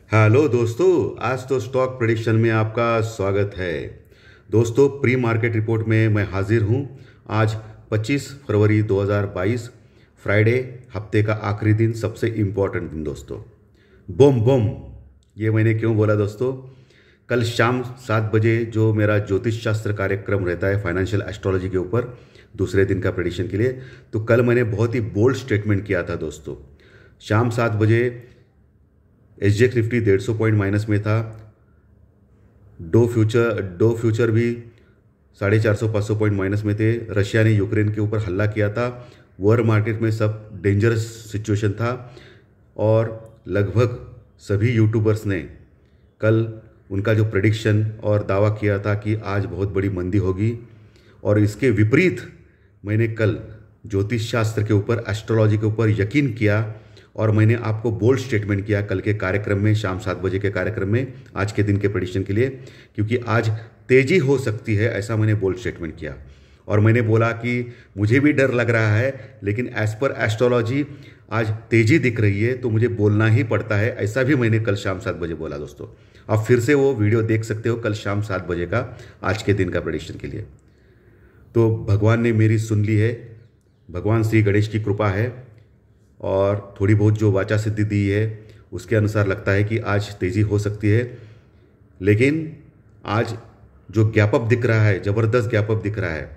Hello दोस्तों। आज तो स्टॉक प्रेडिक्शन में आपका स्वागत है। दोस्तों, प्री मार्केट रिपोर्ट में मैं हाजिर हूं। आज 25 फरवरी 2022 फ्राइडे, हफ्ते का आखिरी दिन, सबसे इम्पोर्टेंट दिन दोस्तों। बम बम। ये मैंने क्यों बोला दोस्तों? कल शाम 7 बजे जो मेरा ज्योतिष शास्त्र कार्यक्रम रहता है फाइनेंशियल एस्ट्रोलॉजी के ऊपर, दूसरे दिन का प्रेडिक्शन के लिए, तो कल मैंने बहुत ही बोल्ड स्टेटमेंट किया था दोस्तों। शाम 7 बजे एसजीएक्स निफ्टी 150 पॉइंट माइनस में था। डो फ्यूचर भी 450-500 पॉइंट माइनस में थे। रशिया ने यूक्रेन के ऊपर हमला किया था। वर्ल्ड मार्केट में सब डेंजरस सिचुएशन था और लगभग सभी यूट्यूबर्स ने कल उनका जो प्रेडिक्शन और दावा किया था कि आज बहुत बड़ी मंदी होगी, और इसके विपरीत मैंने कल ज्योतिष शास्त्र के ऊपर, एस्ट्रोलॉजी के ऊपर यकीन किया और मैंने आपको बोल्ड स्टेटमेंट किया कल के कार्यक्रम में, शाम 7 बजे के कार्यक्रम में, आज के दिन के प्रेडिक्शन के लिए, क्योंकि आज तेजी हो सकती है, ऐसा मैंने बोल्ड स्टेटमेंट किया। और मैंने बोला कि मुझे भी डर लग रहा है, लेकिन एज पर एस्ट्रोलॉजी आज तेजी दिख रही है तो मुझे बोलना ही पड़ता है, ऐसा भी मैंने कल शाम 7 बजे बोला दोस्तों। आप फिर से वो वीडियो देख सकते हो कल शाम 7 बजे का, आज के दिन का प्रेडिक्शन के लिए। तो भगवान ने मेरी सुन ली है, भगवान श्री गणेश की कृपा है और थोड़ी बहुत जो वाचा सिद्धि दी है उसके अनुसार लगता है कि आज तेज़ी हो सकती है। लेकिन आज जो गैप अप दिख रहा है, ज़बरदस्त गैप अप दिख रहा है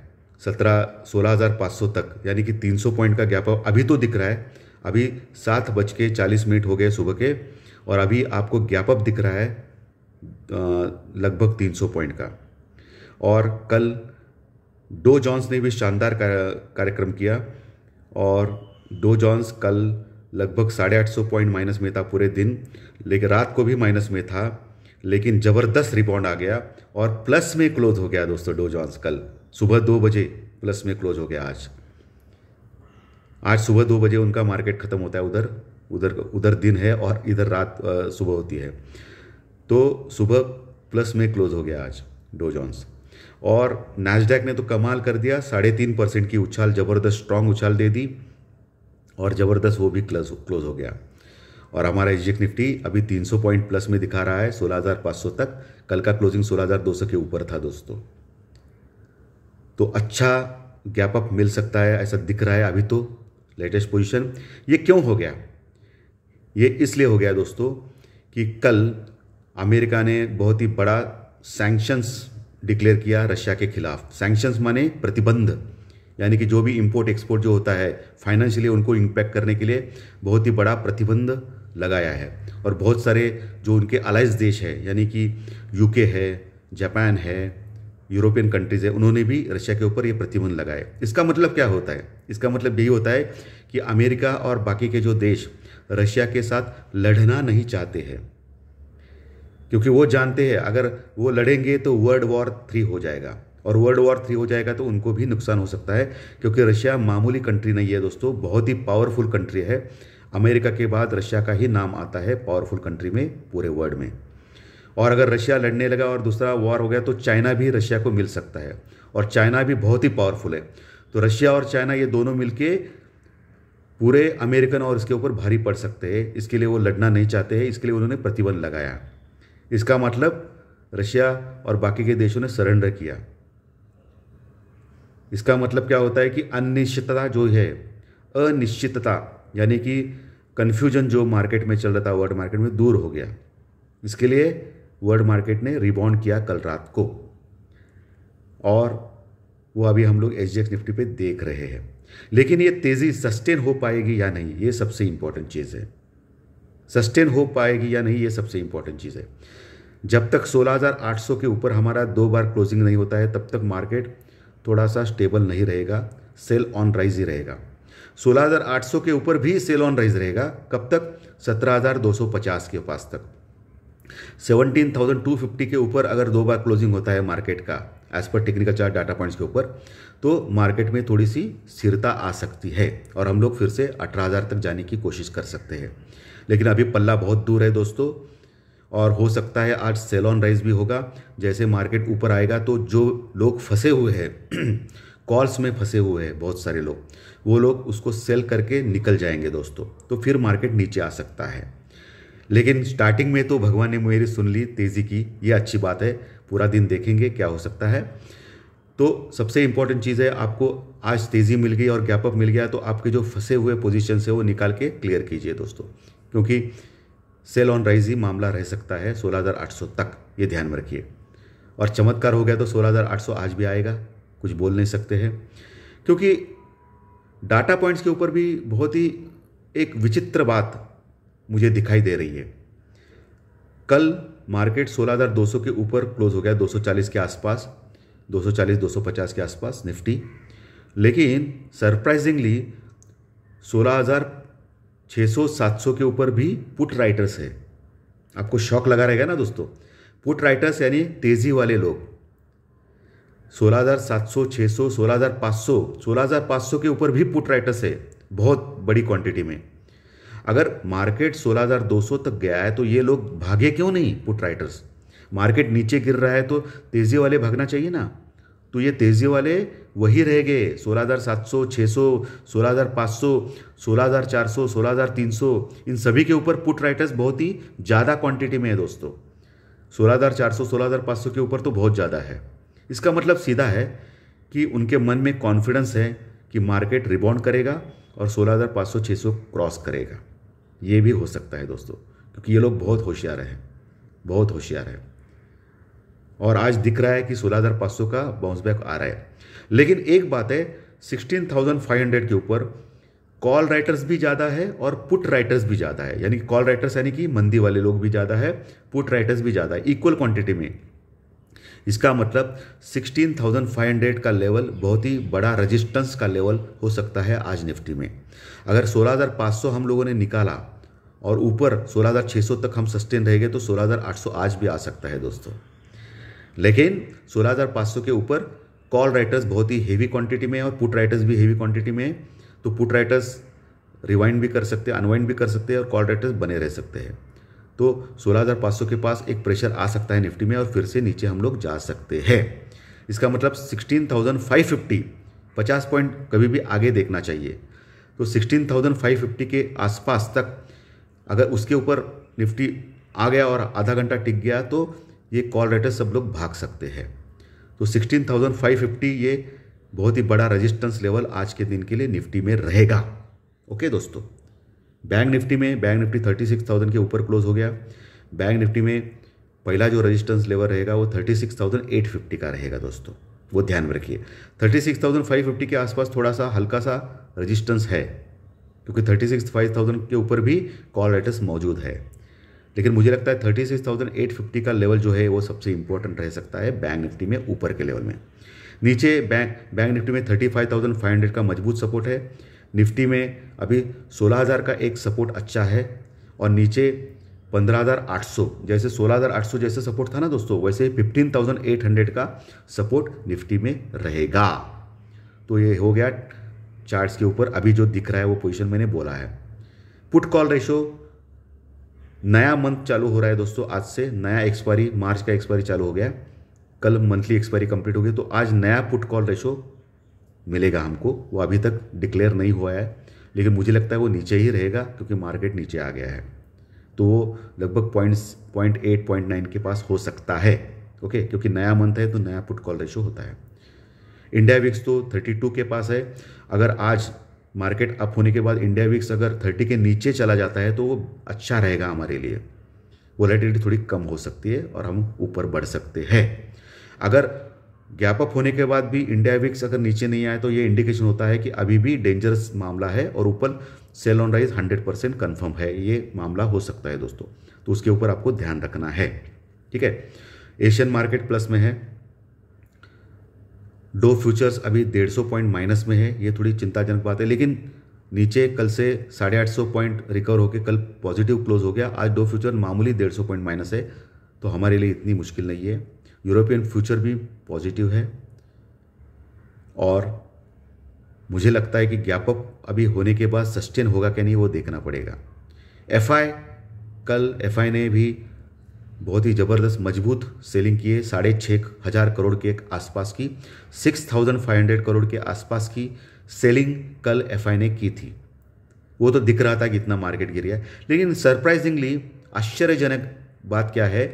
16,500 तक, यानी कि 300 पॉइंट का गैप अप अभी तो दिख रहा है। अभी 7:40 हो गए सुबह के, और अभी आपको गैप अप दिख रहा है लगभग 300 पॉइंट का। और कल डो जोन्स ने भी शानदार कार्यक्रम किया, और डो जोन्स कल लगभग 850 पॉइंट माइनस में था पूरे दिन, लेकिन रात को भी माइनस में था, लेकिन ज़बरदस्त रिबाउंड आ गया और प्लस में क्लोज हो गया दोस्तों। डो जोन्स कल सुबह 2 बजे प्लस में क्लोज हो गया। आज सुबह 2 बजे उनका मार्केट ख़त्म होता है, उधर उधर उधर दिन है और इधर रात सुबह होती है, तो सुबह प्लस में क्लोज हो गया आज डो जोन्स। और नैस्डैक ने तो कमाल कर दिया, 3.5% की उछाल, ज़बरदस्त स्ट्रॉन्ग उछाल दे दी और ज़बरदस्त वो भी क्लोज हो गया। और हमारा एसजीएक्स निफ्टी अभी 300 पॉइंट प्लस में दिखा रहा है 16,500 तक। कल का क्लोजिंग 16,200 के ऊपर था दोस्तों। तो अच्छा गैप अप मिल सकता है, ऐसा दिख रहा है अभी तो लेटेस्ट पोजीशन। ये क्यों हो गया? ये इसलिए हो गया दोस्तों कि कल अमेरिका ने बहुत ही बड़ा सैंक्शंस डिक्लेयर किया रशिया के खिलाफ। सैंक्शंस माने प्रतिबंध, यानी कि जो भी इंपोर्ट एक्सपोर्ट जो होता है फाइनेंशियली उनको इम्पैक्ट करने के लिए बहुत ही बड़ा प्रतिबंध लगाया है। और बहुत सारे जो उनके अलाइज देश है, यानी कि यूके है, जापान है, यूरोपियन कंट्रीज़ है, उन्होंने भी रशिया के ऊपर ये प्रतिबंध लगाए। इसका मतलब क्या होता है? इसका मतलब यही होता है कि अमेरिका और बाकी के जो देश रशिया के साथ लड़ना नहीं चाहते हैं, क्योंकि वो जानते हैं अगर वो लड़ेंगे तो वर्ल्ड वॉर 3 हो जाएगा, और वर्ल्ड वॉर 3 हो जाएगा तो उनको भी नुकसान हो सकता है, क्योंकि रशिया मामूली कंट्री नहीं है दोस्तों, बहुत ही पावरफुल कंट्री है। अमेरिका के बाद रशिया का ही नाम आता है पावरफुल कंट्री में पूरे वर्ल्ड में। और अगर रशिया लड़ने लगा और दूसरा वॉर हो गया तो चाइना भी रशिया को मिल सकता है, और चाइना भी बहुत ही पावरफुल है। तो रशिया और चाइना ये दोनों मिलके पूरे अमेरिकन और इसके ऊपर भारी पड़ सकते हैं। इसके लिए वो लड़ना नहीं चाहते हैं, इसके लिए उन्होंने प्रतिबंध लगाया। इसका मतलब रशिया और बाकी के देशों ने सरेंडर किया। इसका मतलब क्या होता है कि अनिश्चितता जो है, अनिश्चितता यानी कि कन्फ्यूजन जो मार्केट में चल रहा था, वर्ल्ड मार्केट में, दूर हो गया। इसके लिए वर्ल्ड मार्केट ने रिबाउंड किया कल रात को, और वो अभी हम लोग एसजीएक्स निफ्टी पे देख रहे हैं। लेकिन ये तेज़ी सस्टेन हो पाएगी या नहीं, ये सबसे इंपॉर्टेंट चीज़ है। सस्टेन हो पाएगी या नहीं, ये सबसे इंपॉर्टेंट चीज़ है। जब तक 16,800 के ऊपर हमारा 2 बार क्लोजिंग नहीं होता है, तब तक मार्केट थोड़ा सा स्टेबल नहीं रहेगा, सेल ऑन राइज ही रहेगा। 16,800 के ऊपर भी सेल ऑन राइज रहेगा। कब तक? 17,250 के पास तक। 17,250 के ऊपर अगर 2 बार क्लोजिंग होता है मार्केट का, as per technical chart data points के ऊपर, तो मार्केट में थोड़ी सी स्थिरता आ सकती है और हम लोग फिर से 18,000 तक जाने की कोशिश कर सकते हैं। लेकिन अभी पल्ला बहुत दूर है दोस्तों, और हो सकता है आज सेल ऑन राइज भी होगा। जैसे मार्केट ऊपर आएगा तो जो लोग फंसे हुए हैं कॉल्स में फंसे हुए हैं बहुत सारे लोग, वो लोग उसको सेल करके निकल जाएंगे दोस्तों, तो फिर मार्केट नीचे आ सकता है। लेकिन स्टार्टिंग में तो भगवान ने मेरी सुन ली तेज़ी की, ये अच्छी बात है। पूरा दिन देखेंगे क्या हो सकता है। तो सबसे इंपॉर्टेंट चीज़ है, आपको आज तेज़ी मिल गई और गैप अप मिल गया तो आपके जो फंसे हुए पोजीशन है वो निकाल के क्लियर कीजिए दोस्तों, क्योंकि सेल ऑन राइज ही मामला रह सकता है 16,800 तक, ये ध्यान में रखिए। और चमत्कार हो गया तो 16,800 आज भी आएगा, कुछ बोल नहीं सकते हैं, क्योंकि डाटा पॉइंट्स के ऊपर भी बहुत ही एक विचित्र बात मुझे दिखाई दे रही है। कल मार्केट 16,200 के ऊपर क्लोज हो गया, 240 के आसपास, 240-250 के आसपास निफ्टी। लेकिन सरप्राइजिंगली 16,600-700 के ऊपर भी पुट राइटर्स है। आपको शॉक लगा रहेगा ना दोस्तों। पुट राइटर्स यानी तेजी वाले लोग 16,700, 600, 16,500, 16,500 के ऊपर भी पुट राइटर्स है बहुत बड़ी क्वांटिटी में। अगर मार्केट 16,200 तक गया है तो ये लोग भागे क्यों नहीं पुट राइटर्स। मार्केट नीचे गिर रहा है तो तेजी वाले भागना चाहिए ना, तो ये तेजी वाले वही रह गए 16,700, 600, 16,500, 16,400, 16,300, इन सभी के ऊपर पुट राइटर्स बहुत ही ज़्यादा क्वांटिटी में है दोस्तों। 16,400, 16,500 के ऊपर तो बहुत ज़्यादा है। इसका मतलब सीधा है कि उनके मन में कॉन्फिडेंस है कि मार्केट रिबाउंड करेगा और 16,500, 600 क्रॉस करेगा। ये भी हो सकता है दोस्तों, क्योंकि ये लोग बहुत होशियार हैं, बहुत होशियार है। और आज दिख रहा है कि 16,500 का बाउंस बैक आ रहा है। लेकिन एक बात है, 16,500 के ऊपर कॉल राइटर्स भी ज़्यादा है और पुट राइटर्स भी ज़्यादा है। यानी कॉल राइटर्स यानी कि मंदी वाले लोग भी ज़्यादा है, पुट राइटर्स भी ज़्यादा है, इक्वल क्वांटिटी में। इसका मतलब 16,500 का लेवल बहुत ही बड़ा रेजिस्टेंस का लेवल हो सकता है आज निफ्टी में। अगर 16,500 हम लोगों ने निकाला और ऊपर 16,600 तक हम सस्टेन रहेंगे तो 16,800 आज भी आ सकता है दोस्तों। लेकिन 16,500 के ऊपर कॉल राइटर्स बहुत ही हेवी क्वांटिटी में है और पुट राइटर्स भी हेवी क्वांटिटी में है। तो पुट राइटर्स रिवाइंड भी कर सकते हैं, अनवाइंड भी कर सकते हैं और कॉल राइटर्स बने रह सकते हैं। तो 16,500 के पास एक प्रेशर आ सकता है निफ्टी में और फिर से नीचे हम लोग जा सकते हैं। इसका मतलब 16,550, 50 पॉइंट कभी भी आगे देखना चाहिए। तो 16,550 के आसपास तक अगर उसके ऊपर निफ्टी आ गया और आधा घंटा टिक गया तो ये कॉल राइटर्स सब लोग भाग सकते हैं। तो 16,550 ये बहुत ही बड़ा रेजिस्टेंस लेवल आज के दिन के लिए निफ्टी में रहेगा। ओके दोस्तों, बैंक निफ्टी 36,000 के ऊपर क्लोज हो गया। बैंक निफ्टी में पहला जो रेजिस्टेंस लेवल रहेगा वो 36,850 का रहेगा दोस्तों, वो ध्यान में रखिए। 36,550 के आसपास थोड़ा सा हल्का सा रेजिस्टेंस है, क्योंकि 36,500 के ऊपर भी कॉल राइटर्स मौजूद है। लेकिन मुझे लगता है 36,850 का लेवल जो है वो सबसे इंपॉर्टेंट रह सकता है बैंक निफ्टी में ऊपर के लेवल में। नीचे बैंक निफ्टी में 35,500 का मजबूत सपोर्ट है। निफ्टी में अभी 16,000 का एक सपोर्ट अच्छा है और नीचे 15,800, जैसे 16,800 जैसे सपोर्ट था ना दोस्तों, वैसे 15,800 का सपोर्ट निफ्टी में रहेगा। तो ये हो गया चार्ट्स के ऊपर अभी जो दिख रहा है वो पोजीशन मैंने बोला है। पुट कॉल रेशो नया मंथ चालू हो रहा है दोस्तों, आज से नया एक्सपायरी, मार्च का एक्सपायरी चालू हो गया। कल मंथली एक्सपायरी कंप्लीट हो गई, तो आज नया पुट कॉल रेशो मिलेगा हमको। वो अभी तक डिक्लेयर नहीं हुआ है, लेकिन मुझे लगता है वो नीचे ही रहेगा क्योंकि मार्केट नीचे आ गया है। तो वो लगभग 0.8, 0.9 के पास हो सकता है। ओके, क्योंकि नया मंथ है तो नया पुट कॉल रेशो होता है। इंडिया विक्स तो 32 के पास है। अगर आज मार्केट अप होने के बाद इंडिया विक्स अगर 30 के नीचे चला जाता है तो वो अच्छा रहेगा हमारे लिए। वोलेटिलिटी थोड़ी कम हो सकती है और हम ऊपर बढ़ सकते हैं। अगर गैप अप होने के बाद भी इंडिया विक्स अगर नीचे नहीं आए तो ये इंडिकेशन होता है कि अभी भी डेंजरस मामला है और ऊपर सेल ऑन राइज 100% कन्फर्म है, ये मामला हो सकता है दोस्तों। तो उसके ऊपर आपको ध्यान रखना है, ठीक है। एशियन मार्केट प्लस में है। डो फ्यूचर्स अभी 150 पॉइंट माइनस में है, ये थोड़ी चिंताजनक बात है, लेकिन नीचे कल से 850 पॉइंट रिकवर होकर कल पॉजिटिव क्लोज हो गया। आज डो फ्यूचर मामूली 150 पॉइंट माइनस है, तो हमारे लिए इतनी मुश्किल नहीं है। यूरोपियन फ्यूचर भी पॉजिटिव है और मुझे लगता है कि गैप अप अभी होने के बाद सस्टेन होगा कि नहीं वो देखना पड़ेगा। कल एफआई ने भी बहुत ही ज़बरदस्त मजबूत सेलिंग की है, 6,500 करोड़ के आसपास की, 6,500 करोड़ के आसपास की सेलिंग कल एफआई ने की थी। वो तो दिख रहा था कि इतना मार्केट गिर गया, लेकिन सरप्राइजिंगली आश्चर्यजनक बात क्या है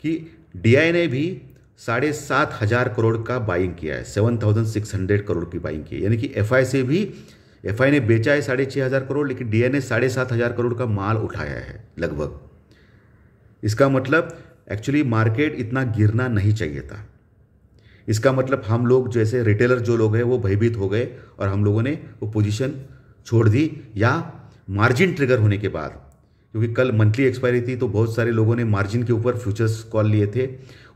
कि DI ने भी 7,500 करोड़ का बाइंग किया है, 7,600 करोड़ की बाइंग की है। यानी कि FI से भी, FI ने बेचा है 6,500 करोड़, लेकिन DI ने 7,500 करोड़ का माल उठाया है लगभग। इसका मतलब एक्चुअली मार्केट इतना गिरना नहीं चाहिए था। इसका मतलब हम लोग जैसे रिटेलर जो लोग हैं वो भयभीत हो गए और हम लोगों ने वो पोजीशन छोड़ दी, या मार्जिन ट्रिगर होने के बाद, क्योंकि कल मंथली एक्सपायरी थी तो बहुत सारे लोगों ने मार्जिन के ऊपर फ्यूचर्स कॉल लिए थे,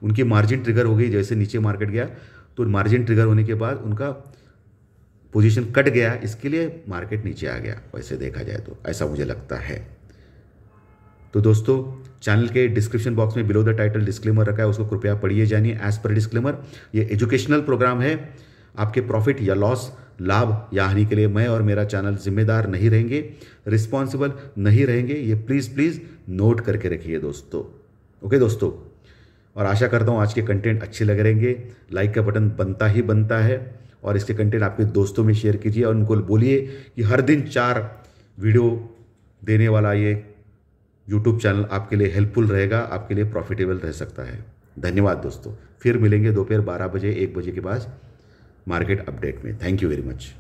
उनकी मार्जिन ट्रिगर हो गई। जैसे नीचे मार्केट गया तो मार्जिन ट्रिगर होने के बाद उनका पोजीशन कट गया, इसके लिए मार्केट नीचे आ गया। वैसे देखा जाए तो ऐसा मुझे लगता है। तो दोस्तों, चैनल के डिस्क्रिप्शन बॉक्स में बिलो द टाइटल डिस्क्लेमर रखा है, उसको कृपया पढ़िए जानिए। एज पर डिस्क्लेमर, ये एजुकेशनल प्रोग्राम है। आपके प्रॉफिट या लॉस, लाभ या हानि के लिए मैं और मेरा चैनल जिम्मेदार नहीं रहेंगे, रिस्पॉन्सिबल नहीं रहेंगे। ये प्लीज़ नोट करके रखिए दोस्तों। ओके दोस्तों, और आशा करता हूँ आज के कंटेंट अच्छे लग रहेंगे। लाइक का बटन बनता ही बनता है, और इसके कंटेंट आपके दोस्तों में शेयर कीजिए और उनको बोलिए कि हर दिन 4 वीडियो देने वाला ये यूट्यूब चैनल आपके लिए हेल्पफुल रहेगा, आपके लिए प्रॉफिटेबल रह सकता है। धन्यवाद दोस्तों, फिर मिलेंगे दोपहर 12 बजे 1 बजे के बाद मार्केट अपडेट में। Thank you very much.